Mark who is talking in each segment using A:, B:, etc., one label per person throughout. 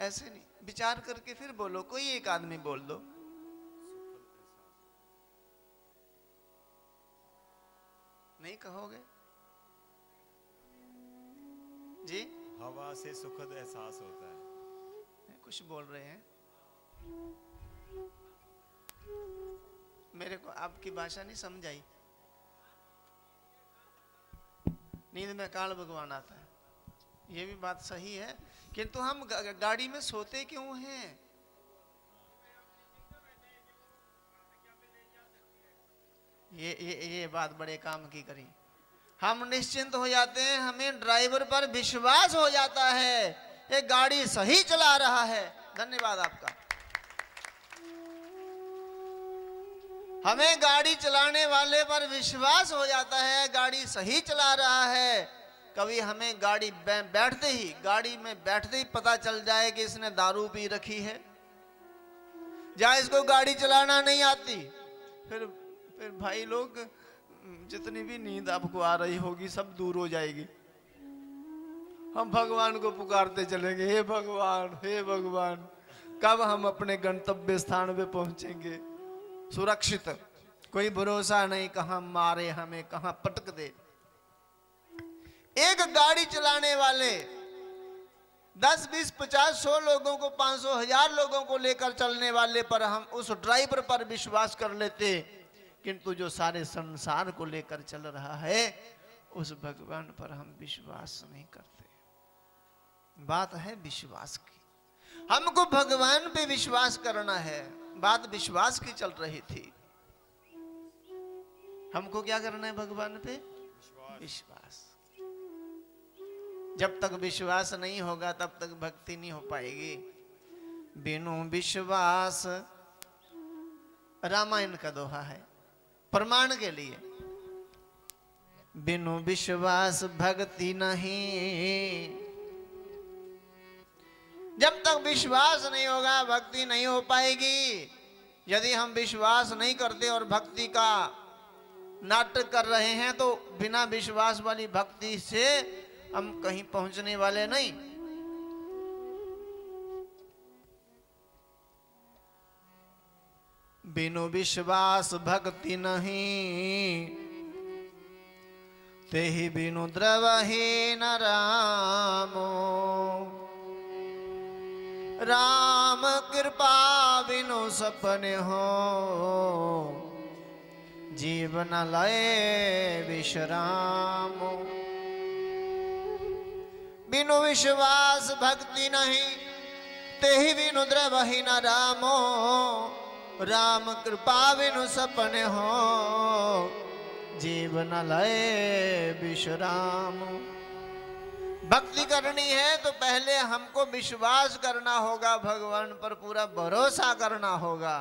A: ऐसे नहीं, विचार करके फिर बोलो, कोई एक आदमी बोल दो। नहीं कहोगे जी?
B: हवा से सुखद एहसास होता है।
A: कुछ बोल रहे हैं, मेरे को आपकी भाषा नहीं समझ आई। नींद में काल भगवान आता है, ये भी बात सही है, किंतु हम गाड़ी में सोते क्यों हैं? ये बात बड़े काम की करी। हम निश्चिंत हो जाते हैं, हमें ड्राइवर पर विश्वास हो जाता है, ये गाड़ी सही चला रहा है। धन्यवाद आपका। हमें गाड़ी चलाने वाले पर विश्वास हो जाता है, गाड़ी सही चला रहा है। कभी हमें गाड़ी गाड़ी में बैठते ही पता चल जाए कि इसने दारू पी रखी है, या इसको गाड़ी चलाना नहीं आती, फिर भाई लोग जितनी भी नींद आपको आ रही होगी सब दूर हो जाएगी। हम भगवान को पुकारते चलेंगे, हे भगवान, हे भगवान, कब हम अपने गंतव्य स्थान पे पहुंचेंगे सुरक्षित। कोई भरोसा नहीं, कहां मारे हमें, कहां पटक दे। एक गाड़ी चलाने वाले 10, 20, 50, 100 लोगों को, 500, 1000 लोगों को लेकर चलने वाले पर हम उस ड्राइवर पर विश्वास कर लेते, किंतु जो सारे संसार को लेकर चल रहा है उस भगवान पर हम विश्वास नहीं करते। बात है विश्वास की, हमको भगवान पे विश्वास करना है। बात विश्वास की चल रही थी, हमको क्या करना है? भगवान पे विश्वास। जब तक विश्वास नहीं होगा तब तक भक्ति नहीं हो पाएगी। बिनु विश्वास, रामायण का दोहा है प्रमाण के लिए, बिनु विश्वास भक्ति नहीं। जब तक विश्वास नहीं होगा भक्ति नहीं हो पाएगी। यदि हम विश्वास नहीं करते और भक्ति का नाटक कर रहे हैं तो बिना विश्वास वाली भक्ति से हम कहीं पहुंचने वाले नहीं। बिनु विश्वास भक्ति नहीं, तेहि बिनु द्रवहि न रामो। राम कृपा बिनु सपने हो, जीवन लय विश्रामो। बिनु विश्वास भक्ति नहीं, तेहि बिनु द्रवहि न रामो। राम कृपा बिनु सपने हो, जीवन लय विश्रामो। भक्ति करनी है तो पहले हमको विश्वास करना होगा, भगवान पर पूरा भरोसा करना होगा।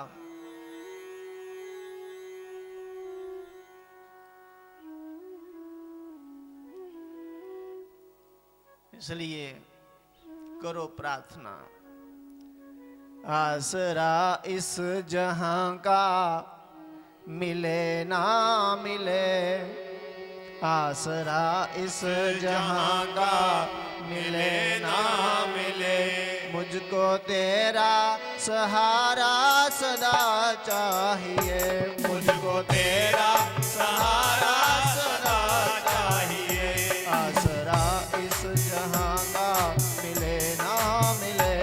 A: इसलिए करो प्रार्थना, आसरा इस जहां का मिले ना मिले। आसरा इस जहां का मिले ना मिले। मुझको तेरा सहारा सदा चाहिए, मुझको तेरा सहारा सदा चाहिए। आसरा इस जहां का मिले ना मिले।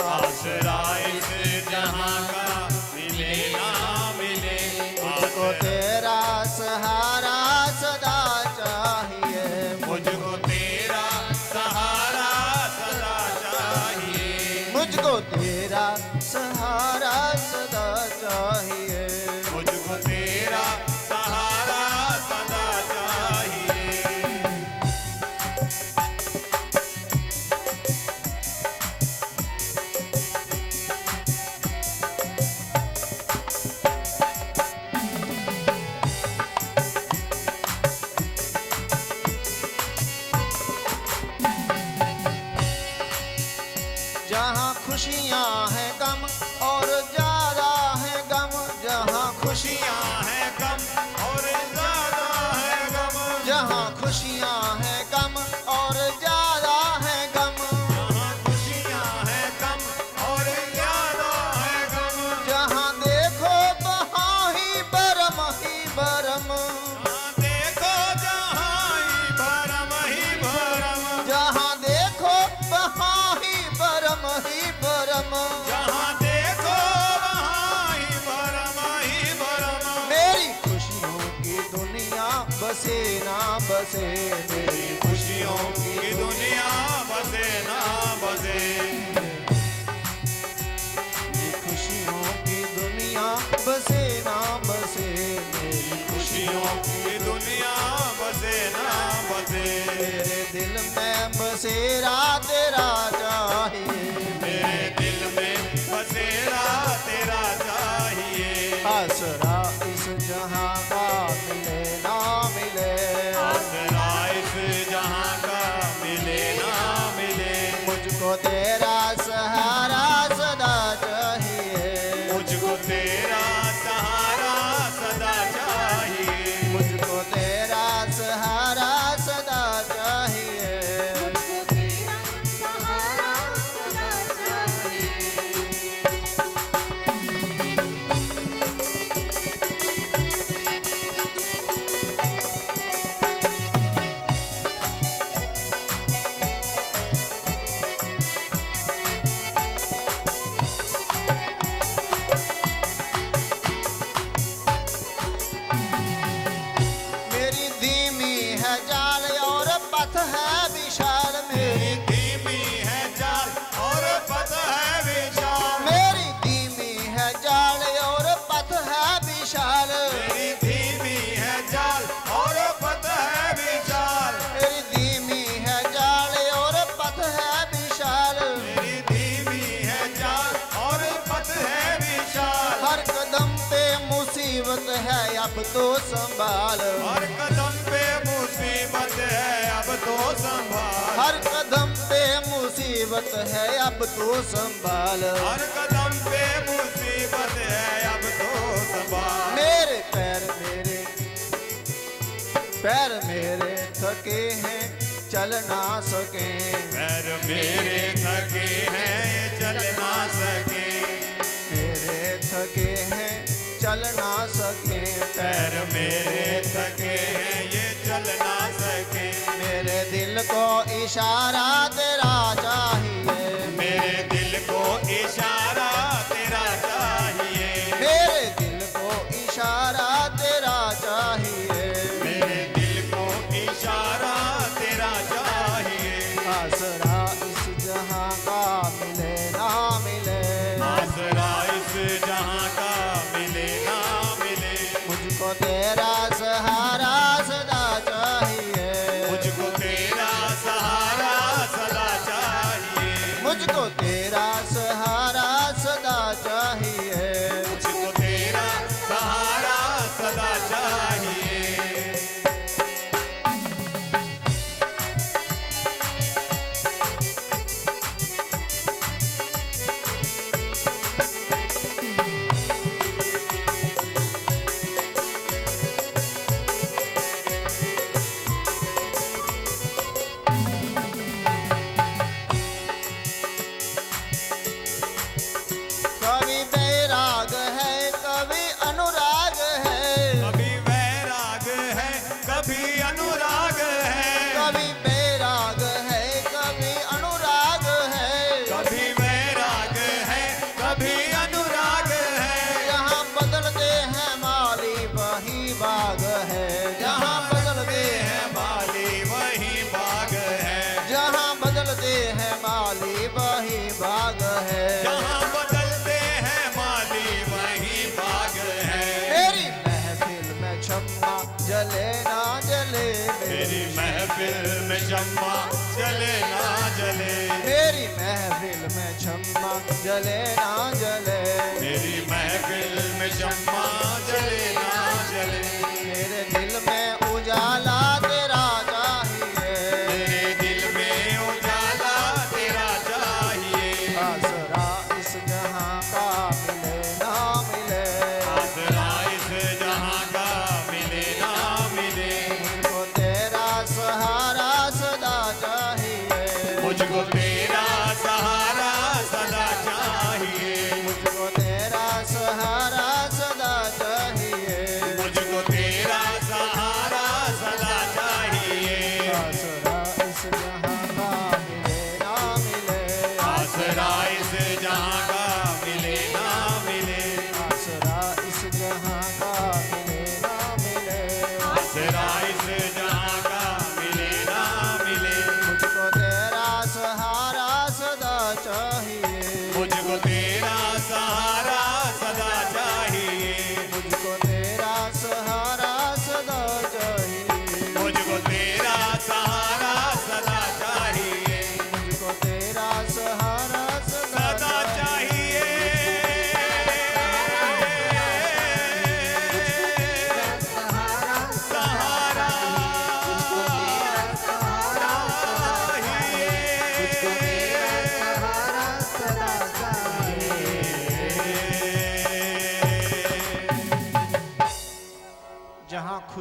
A: आसरा इस जहां का मिले ना मिले। मुझको तेरा सहारा सदा चाहिए, मुझको तेरा सहारा सदा चाहिए। मुझको तेरा सहारा सदा चाहिए, मुझको तेरा सहारा सदा चाहिए। जहाँ खुशियाँ हैं गम और ज्यादा है गम। जहाँ खुशियाँ हैं गम और ज्यादा है गम। जहाँ खुशियाँ हैं गम और ज्यादा है गम। जहाँ खुशियाँ हैं गम बसे, मेरी
B: खुशियों की दुनिया बसे ना बसे।
A: मेरी खुशियों की दुनिया बसे ना बसे, मेरी
B: खुशियों की दुनिया बसे ना बसे।
A: मेरे दिल में बसेरा तेरा चाहिए,
B: मेरे दिल में बसेरा तेरा चाहिए।
A: आसरा इस जहां का मिले ना मिले,
B: आसरा इस जहां का मिले ना मिले।
A: मुझको तेरा सहारा सदा चाहिए,
B: मुझको तेरा सहारा सदा चाहिए।
A: मुझको तेरा सहारा सदा चाहिए। मेरी धीमी है जाल और पथ है विशाल, मेरी
B: धीमी है जाल और पथ है विशाल।
A: मेरी धीमी है जाल और पथ है विशाल,
B: मेरी धीमी है जाल और पथ है विशाल।
A: मेरी धीमी है जाल और पथ है विशाल।
B: मेरी धीमी है जाल और पथ है विशाल।
A: हर कदम पे मुसीबत है अब तो संभाल,
B: हर कदम पे मुसीबत है अब तो संभाल।
A: हर कदम पे मुसीबत है अब तो संभाल।
B: हर कदम पे मुसीबत है अब तो संभाल।
A: मेरे पैर मेरे थके हैं चल ना सके,
B: पैर मेरे थके हैं ये चल ना सके।
A: मेरे थके हैं चल ना सके,
B: पैर मेरे थके हैं ये चल ना सके।
A: मेरे दिल को इशारा तेरा चाहिए,
B: मेरे दिल को इशारा तेरा चाहिए।
A: मेरे दिल को इशारा तेरा चाहिए।
B: मेरे दिल को इशारा तेरा चाहिए।
A: आसरा इस जहां का मिले ना मिले,
B: आसरा इस जहां का मिले ना मिले।
A: मुझको तेरा सहारा सदा चाहिए,
B: मुझको तेरा सहारा सदा चाहिए।
A: मुझको तेरा सहारा सदा चाहिए।
B: मुझको तेरा सहारा सदा चाहिए।
A: कभी बैराग है कभी अनुराग है,
B: कभी वैराग है कभी अनुराग है।
A: कभी बैराग है कभी अनुराग है।
B: कभी वैराग है कभी अनुराग है।
A: जहाँ बदलते हैं माली वही बाग है, जहाँ बदलते हैं
B: माली वही बाग है।
A: जहाँ बदलते हैं माली वही बाग है।
B: जहाँ बदलते हैं माली वही बाग है।
A: मेरी महफिल में शम्मा जले ना जले,
B: मेरी महफिल में शम्मा जले ना जले।
A: मेरी महफिल में शम्मा जले ना जले।
B: मेरी महफिल में शम्मा जले ना जले।
A: मेरे दिल में उजाला तेरा चाहिए,
B: मेरे दिल में उजाला तेरा चाहिए।
A: आसरा इस जहां का मिले ना मिले,
B: आसरा इस जहां का मिले ना मिले।
A: मुझको तेरा सहारा सदा चाहिए,
B: मुझको तेरा सहारा सदा चाहिए।
A: मुझको तेरा सहारा सदा चाहिए।
B: मुझको तेरा सहारा सदा चाहिए।
A: आसरा इस जहां का मिले ना मिले,
B: आसरा इस जहां का मिले ना मिले।
A: आसरा इस जहां का मिले ना मिले।
B: आसरा इस जहां का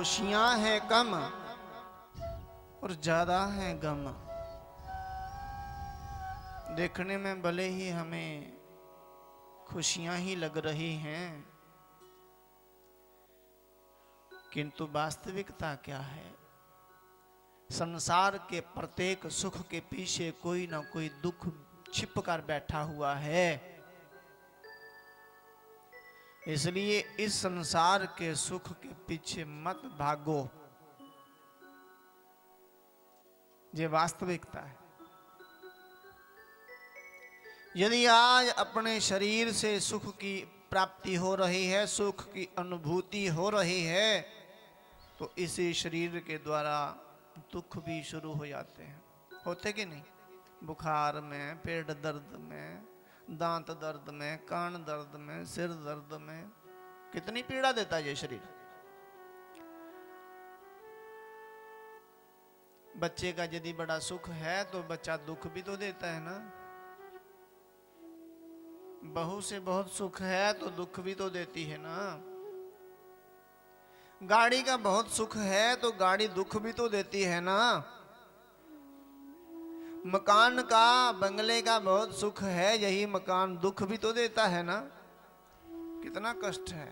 A: खुशियां हैं कम और ज्यादा हैं गम। देखने में भले ही हमें खुशियां ही लग रही हैं, किंतु वास्तविकता क्या है? संसार के प्रत्येक सुख के पीछे कोई ना कोई दुख छिप कर बैठा हुआ है। इसलिए इस संसार के सुख के पीछे मत भागो। ये वास्तविकता है। यदि आज अपने शरीर से सुख की प्राप्ति हो रही है, सुख की अनुभूति हो रही है, तो इसी शरीर के द्वारा दुख भी शुरू हो जाते हैं। होते कि नहीं? बुखार में, पेट दर्द में, दांत दर्द में, कान दर्द में, सिर दर्द में, कितनी पीड़ा देता है ये शरीर। बच्चे का यदि बड़ा सुख है तो बच्चा दुख भी तो देता है ना। बहू से बहुत सुख है तो दुख भी तो देती है ना। गाड़ी का बहुत सुख है तो गाड़ी दुख भी तो देती है ना। मकान का, बंगले का बहुत सुख है, यही मकान दुख भी तो देता है ना। कितना कष्ट है।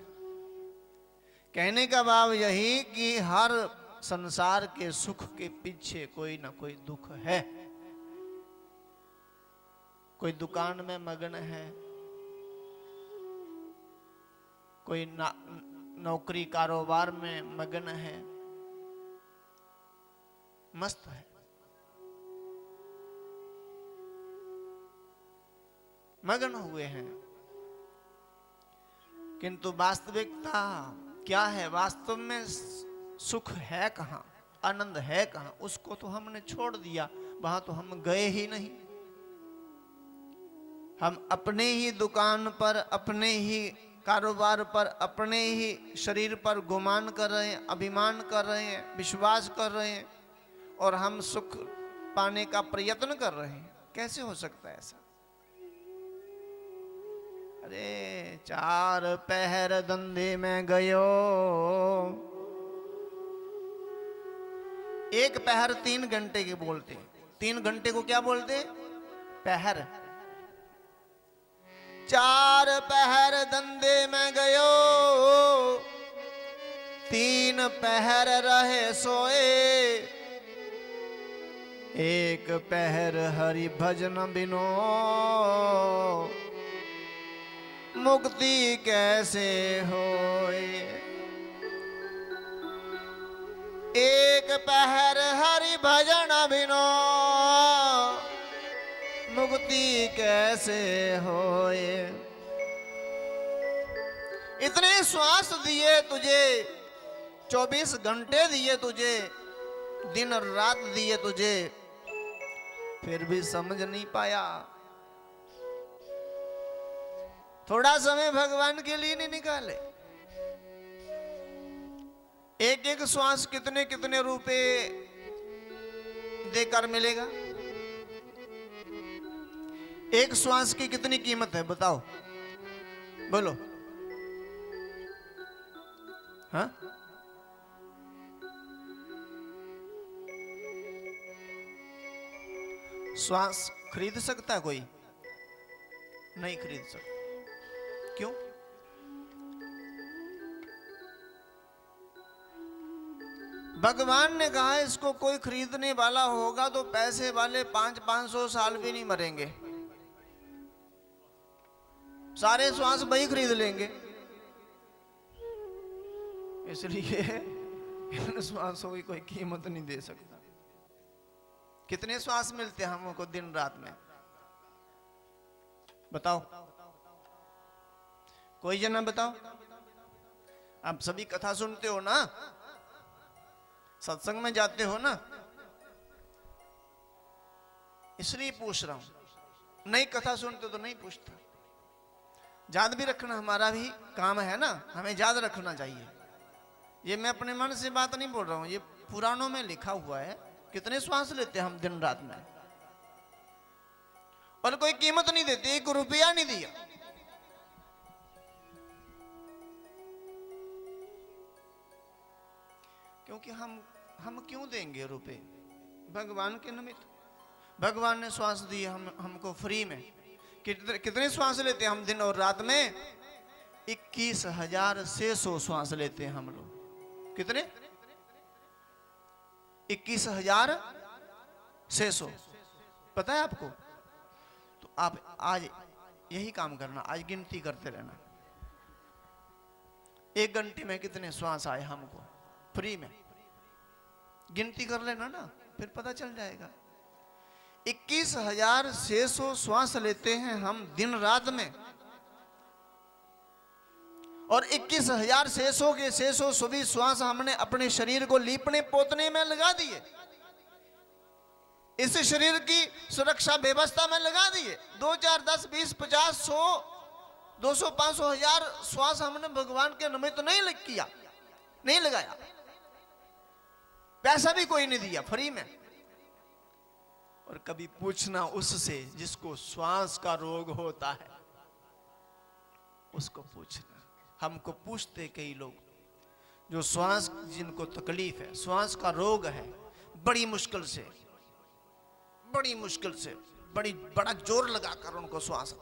A: कहने का भाव यही कि हर संसार के सुख के पीछे कोई ना कोई दुख है। कोई दुकान में मगन है, कोई नौकरी कारोबार में मगन है, मस्त है, मगन हुए हैं, किंतु वास्तविकता क्या है? वास्तव में सुख है कहां, आनंद है कहां? उसको तो हमने छोड़ दिया, वहां तो हम गए ही नहीं। हम अपने ही दुकान पर, अपने ही कारोबार पर, अपने ही शरीर पर गुमान कर रहे हैं, अभिमान कर रहे हैं, विश्वास कर रहे हैं, और हम सुख पाने का प्रयत्न कर रहे हैं। कैसे हो सकता है ऐसा? अरे 4 पहर धंधे में गयो, 1 पहर 3 घंटे के बोलते। 3 घंटे को क्या बोलते? पहर। 4 पहर धंधे में गयो, 3 पहर रहे सोए, 1 पहर हरि भजन बिनो, मुक्ति कैसे होए। 1 पहर हरि भजन बिनो, मुक्ति कैसे होए। इतने श्वास दिए तुझे, 24 घंटे दिए तुझे, दिन रात दिए तुझे, फिर भी समझ नहीं पाया। थोड़ा समय भगवान के लिए नहीं निकाले। एक एक श्वास कितने कितने रुपए देकर मिलेगा? एक श्वास की कितनी कीमत है बताओ, बोलो। हाँ? श्वास खरीद सकता है कोई? नहीं खरीद सकता। क्यों? भगवान ने कहा इसको कोई खरीदने वाला होगा तो पैसे वाले 500-500 साल भी नहीं मरेंगे, सारे श्वास वही खरीद लेंगे। इसलिए इन श्वासों की कोई कीमत नहीं दे सकता। कितने श्वास मिलते हैं हमको दिन रात में बताओ? कोई जना बताओ। आप सभी कथा सुनते हो ना, सत्संग में जाते हो ना, इसलिए पूछ रहा हूं। नई कथा सुनते हो तो नहीं पूछता। याद भी रखना हमारा भी काम है ना, हमें याद रखना चाहिए। ये मैं अपने मन से बात नहीं बोल रहा हूं, ये पुराणों में लिखा हुआ है। कितने श्वास लेते हैं हम दिन रात में, और कोई कीमत नहीं देते, 1 रुपया नहीं दिया। क्योंकि हम क्यों देंगे रुपए भगवान के निमित्त। भगवान ने श्वास दी हमको फ्री में। कितने श्वास लेते हैं हम दिन और रात में? 21,600 श्वास लेते हैं हम लोग। कितने? 21,600। पता है आपको? तो आप आज यही काम करना, आज गिनती करते रहना। 1 घंटे में कितने श्वास आए हमको फ्री में, गिनती कर लेना ना, फिर पता चल जाएगा। 21,600 श्वास लेते हैं हम दिन रात में, और 21,600 के 600 सभी श्वास हमने अपने शरीर को लीपने पोतने में लगा दिए, इस शरीर की सुरक्षा व्यवस्था में लगा दिए। 2, 4, 10, 20, 50, 100, 200, 500, 1000 श्वास हमने भगवान के निमित्त नहीं किया, नहीं लगाया। पैसा भी कोई नहीं दिया, फ्री में। और कभी पूछना उससे जिसको श्वास का रोग होता है, उसको पूछना। हमको पूछते कई लोग जो श्वास, जिनको तकलीफ है, श्वास का रोग है, बड़ी मुश्किल से बड़ा जोर लगाकर उनको श्वास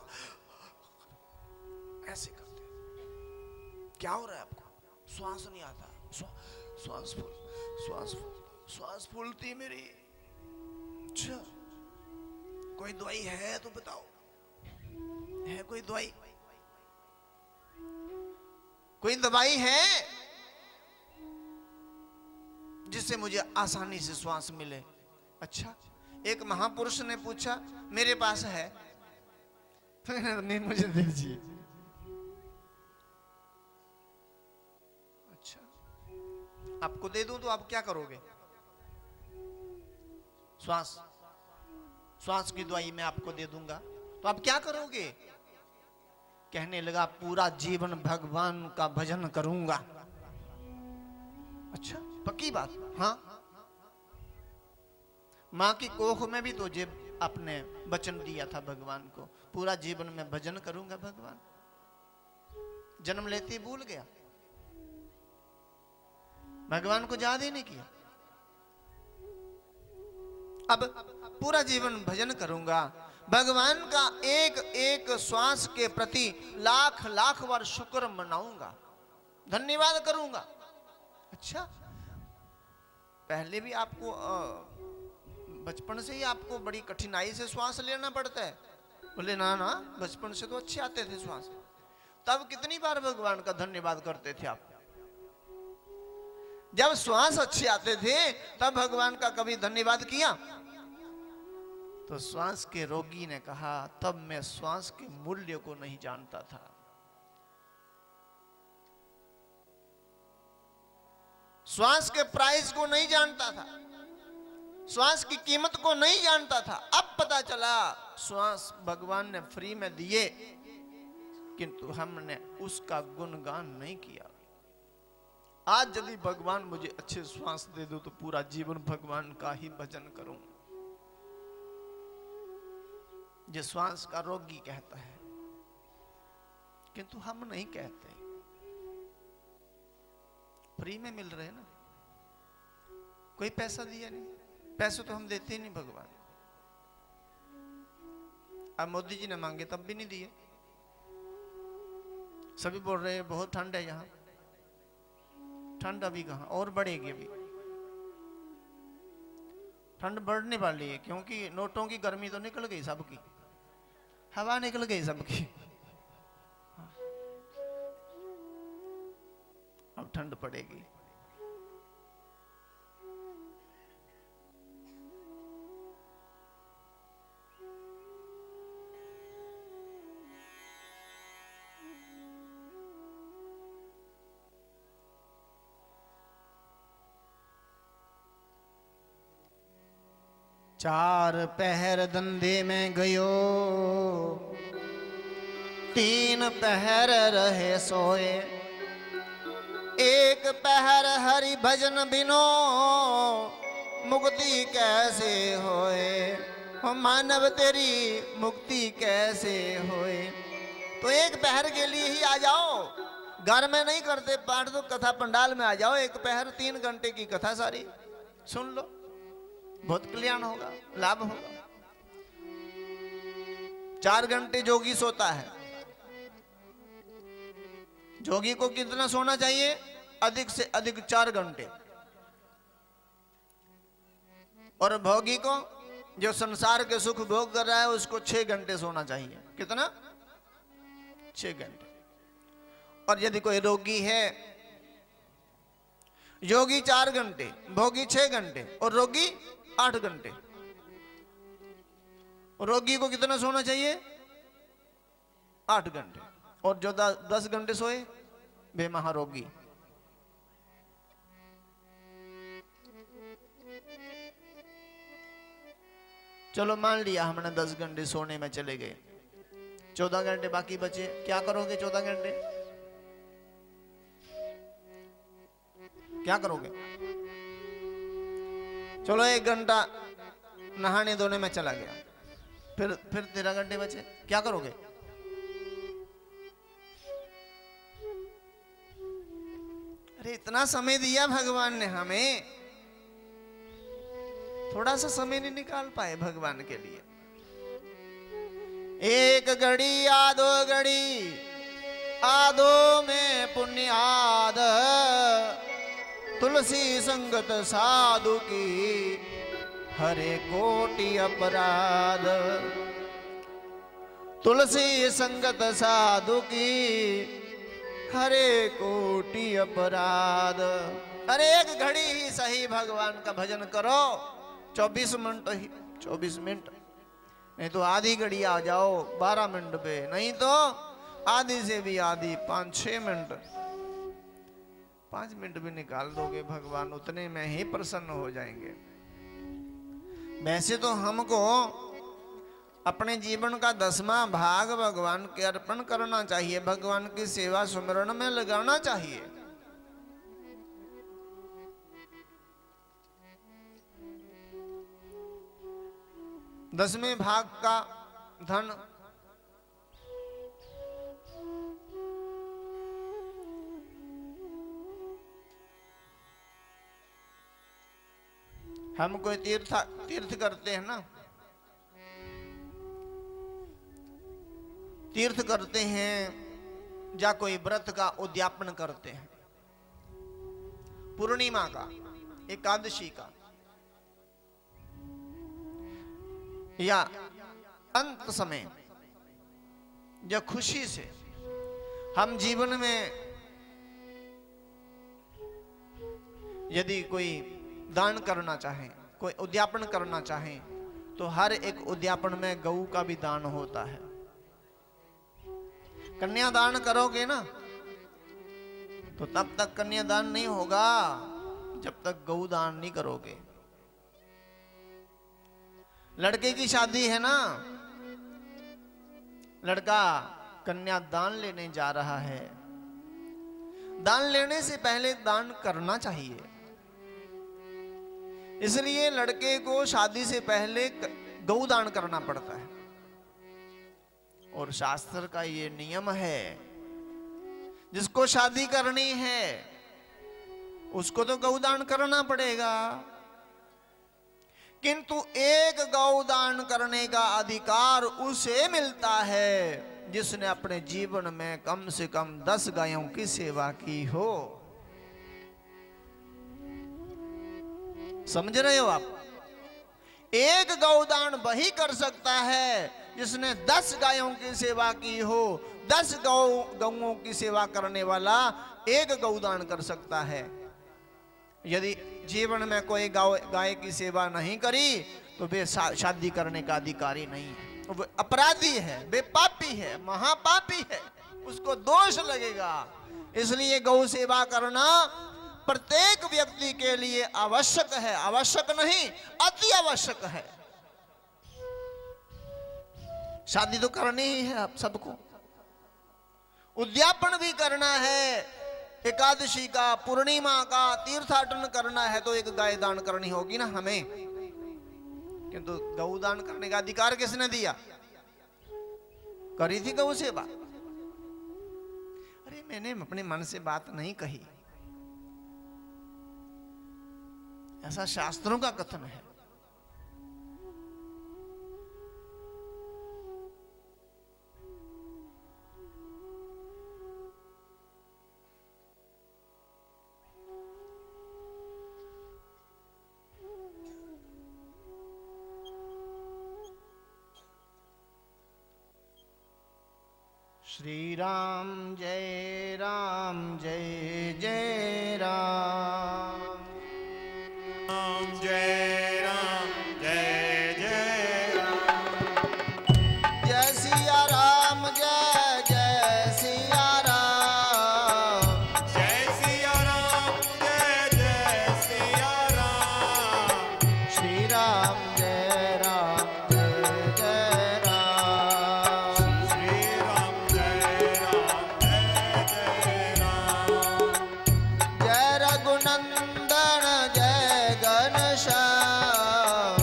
A: ऐसे करते हैं। क्या हो रहा है आपको? श्वास नहीं आता, श्वास फूलती मेरी। अच्छा, कोई दवाई है तो बताओ, है कोई दवाई? कोई दवाई है जिससे मुझे आसानी से श्वास मिले? अच्छा, एक महापुरुष ने पूछा, मेरे पास है, नहीं मुझे दीजिए। अच्छा, आपको दे दूं तो आप क्या करोगे? श्वास की दवाई मैं आपको दे दूंगा तो आप क्या करोगे? कहने लगा, पूरा जीवन भगवान का भजन करूंगा। अच्छा, पक्की बात? हाँ। मां की कोख में भी तो जब आपने वचन दिया था भगवान को, पूरा जीवन में भजन करूंगा भगवान। जन्म लेते ही भूल गया, भगवान को याद ही नहीं किया। अब पूरा जीवन भजन करूंगा, भगवान का एक एक श्वास के प्रति लाख लाख बार शुक्र मनाऊंगा, धन्यवाद करूंगा। अच्छा, पहले भी आपको बचपन से ही आपको बड़ी कठिनाई से श्वास लेना पड़ता है? बोले ना ना, बचपन से तो अच्छे आते थे श्वास। तब कितनी बार भगवान का धन्यवाद करते थे आप? जब श्वास अच्छे आते थे तब भगवान का कभी धन्यवाद किया? तो श्वास के रोगी ने कहा, तब मैं श्वास के मूल्य को नहीं जानता था। श्वास के प्राइस को नहीं जानता था, श्वास की कीमत को नहीं जानता था। अब पता चला, श्वास भगवान ने फ्री में दिए, किंतु हमने उसका गुणगान नहीं किया। आज यदि भगवान मुझे अच्छे श्वास दे दो तो पूरा जीवन भगवान का ही भजन करूं। जो श्वास का रोगी कहता है, किंतु हम नहीं कहते। फ्री में मिल रहे हैं ना, कोई पैसा दिया नहीं, पैसे तो हम देते ही नहीं भगवान। अब मोदी जी ने मांगे तब भी नहीं दिए। सभी बोल रहे हैं बहुत ठंड है यहां, ठंड अभी कहां, और बढ़ेगी। अभी ठंड बढ़ने वाली है, क्योंकि नोटों की गर्मी तो निकल गई सबकी, हवा निकल गई सबकी। अब ठंड पड़ेगी। चार पहर धंधे में गयो, 3 पहर रहे सोए, 1 पहर हरि भजन बिनो, मुक्ति कैसे होए? हो मानव तेरी मुक्ति कैसे होए? तो 1 पहर के लिए ही आ जाओ, घर में नहीं करते पाठ तो कथा पंडाल में आ जाओ, एक पहर 3 घंटे की कथा सारी सुन लो, बहुत कल्याण होगा, लाभ होगा। 4 घंटे जोगी सोता है। जोगी को कितना सोना चाहिए? अधिक से अधिक 4 घंटे। और भोगी को, जो संसार के सुख भोग कर रहा है, उसको 6 घंटे सोना चाहिए। कितना? 6 घंटे। और यदि कोई रोगी है, योगी 4 घंटे, भोगी 6 घंटे और रोगी 8 घंटे। रोगी को कितना सोना चाहिए? 8 घंटे। और जो 10 घंटे सोए वे महारोगी। चलो मान लिया हमने 10 घंटे सोने में चले गए, 14 घंटे बाकी बचे। क्या करोगे 14 घंटे? क्या करोगे? चलो 1 घंटा नहाने धोने में चला गया, फिर 13 घंटे बचे। क्या करोगे? अरे इतना समय दिया भगवान ने हमें, थोड़ा सा समय नहीं निकाल पाए भगवान के लिए? 1 घड़ी आधो घड़ी, आधो में पुण्य आध, तुलसी संगत साधु की हरे कोटि अपराध। तुलसी संगत साधु की हरे कोटि अपराध। अरे 1 घड़ी ही सही भगवान का भजन करो, 24 मिनट ही, 24 मिनट, नहीं तो आधी घड़ी आ जाओ 12 मिनट पे, नहीं तो आधी से भी आधी 5-6 मिनट, 5 मिनट भी निकाल दोगे भगवान उतने में ही प्रसन्न हो जाएंगे। वैसे तो हमको अपने जीवन का 10वां भाग भगवान के अर्पण करना चाहिए, भगवान की सेवा सुमिरन में लगाना चाहिए। दसवें भाग का धन हम कोई तीर्थ करते हैं ना, तीर्थ करते हैं या कोई व्रत का उद्यापन करते हैं, पूर्णिमा का, एकादशी का, या अंत समय या खुशी से हम जीवन में यदि कोई दान करना चाहें, कोई उद्यापन करना चाहें, तो हर एक उद्यापन में गऊ का भी दान होता है। कन्यादान करोगे ना तो तब तक कन्यादान नहीं होगा जब तक गऊ दान नहीं करोगे। लड़के की शादी है ना, लड़का कन्यादान लेने जा रहा है, दान लेने से पहले दान करना चाहिए। इसलिए लड़के को शादी से पहले गऊ दान करना पड़ता है। और शास्त्र का ये नियम है, जिसको शादी करनी है उसको तो गऊ दान करना पड़ेगा, किंतु एक गौ दान करने का अधिकार उसे मिलता है जिसने अपने जीवन में कम से कम 10 गायों की सेवा की हो। समझ रहे हो आप? एक गौदान वही कर सकता है जिसने 10 गायों की सेवा की हो। 10 गौओं की सेवा करने वाला एक गौदान कर सकता है। यदि जीवन में कोई गाय की सेवा नहीं करी तो वे शादी करने का अधिकारी नहीं है, वो अपराधी है, वे पापी है, महापापी है, उसको दोष लगेगा। इसलिए गौ सेवा करना प्रत्येक व्यक्ति के लिए आवश्यक है, आवश्यक नहीं अति आवश्यक है। शादी तो करनी ही है आप सबको, उद्यापन भी करना है, एकादशी का, पूर्णिमा का तीर्थाटन करना है तो एक गाय दान करनी होगी ना हमें। किंतु गौ दान करने का अधिकार किसने दिया? करी थी गौ सेवा। अरे मैंने अपने मन से बात नहीं कही, ऐसा शास्त्रों का कथन है। श्री राम जय जय राम।
B: राम जय जय राम।
A: जय सिया राम जय जय सिया राम।
B: जय सिया राम जय जय सिया राम।
A: श्री राम जय जय राम।
B: श्री राम जय जय राम।
A: जय रघुनंदन जय घनश्याम।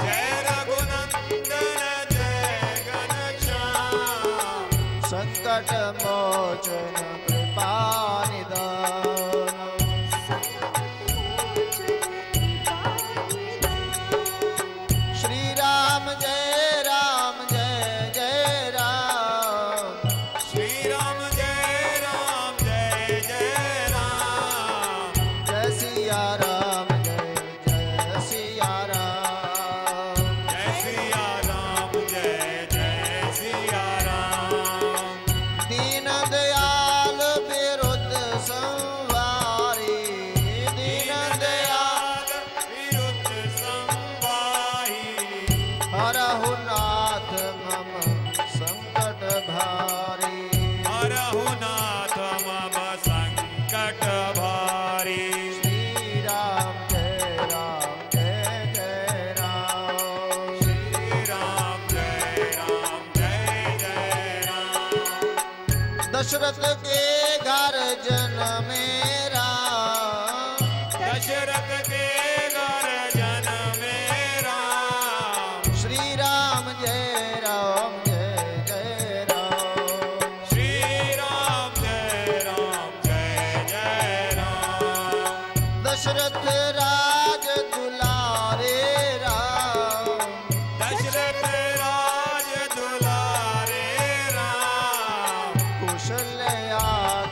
B: जय रघुनंदन जय घनश्याम।
A: संकट मोचन कृपा निधान। श्री राम जय जय राम।
B: श्री राम जय जय राम।
A: जय सिया राम जय सिया राम।
B: जय सिया राम जय सिया राम।
A: दीन दयाल विरुद्ध संवारी। दीन दयाल
B: विरुद्ध संवाही।
A: हरहु नाथ मम संकट भारी।
B: हरहु नाथ मम संकट भारी।
A: श्री राम जय जय राम।
B: श्री राम जय राम।
A: दशरथ के घर जन्म मेरा।
B: दशरथ के घर जन्म मेरा।
A: श्री राम जय जय राम।
B: श्री राम जय राम।
A: दशरथ राज दुलारे राम।
B: दशरथ राज दुलारे राम।
A: कुशल्या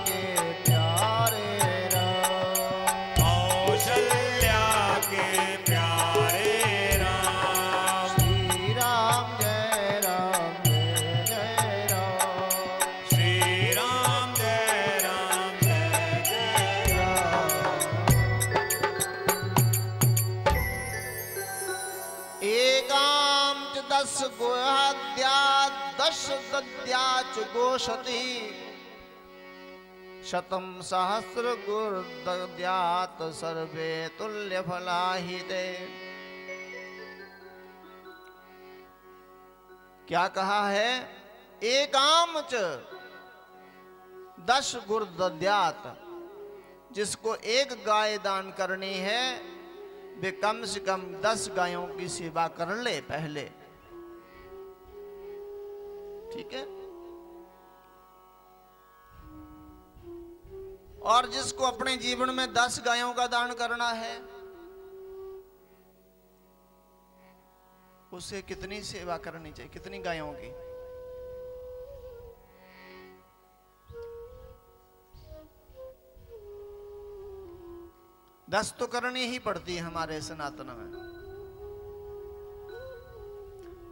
A: के प्यारे राम।
B: कौशल्या के प्यारे राम।
A: श्री राम जय जय राम।
B: श्री राम जय
A: एकाम च दश गोहद्या दश दद्या च गोशती। शतम सहस्र गुर्दद्यात सर्वे तुल्य फलाहिते। क्या कहा है? एकाम च दश गुर्दद्यात। जिसको एक गाय दान करनी है वे कम से कम 10 गायों की सेवा कर ले पहले। ठीक है। और जिसको अपने जीवन में 10 गायों का दान करना है उसे कितनी सेवा करनी चाहिए? कितनी गायों की? दस तो करनी ही पड़ती है हमारे सनातन में।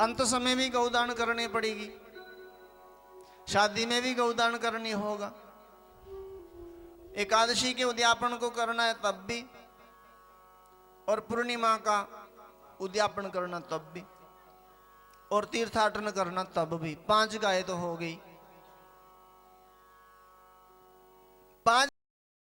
A: अंत समय भी गौदान करनी पड़ेगी, शादी में भी गौदान करनी होगा, एकादशी के उद्यापन को करना है तब भी, और पूर्णिमा का उद्यापन करना तब भी, और तीर्थाटन करना तब भी। 5 गाय तो हो गई।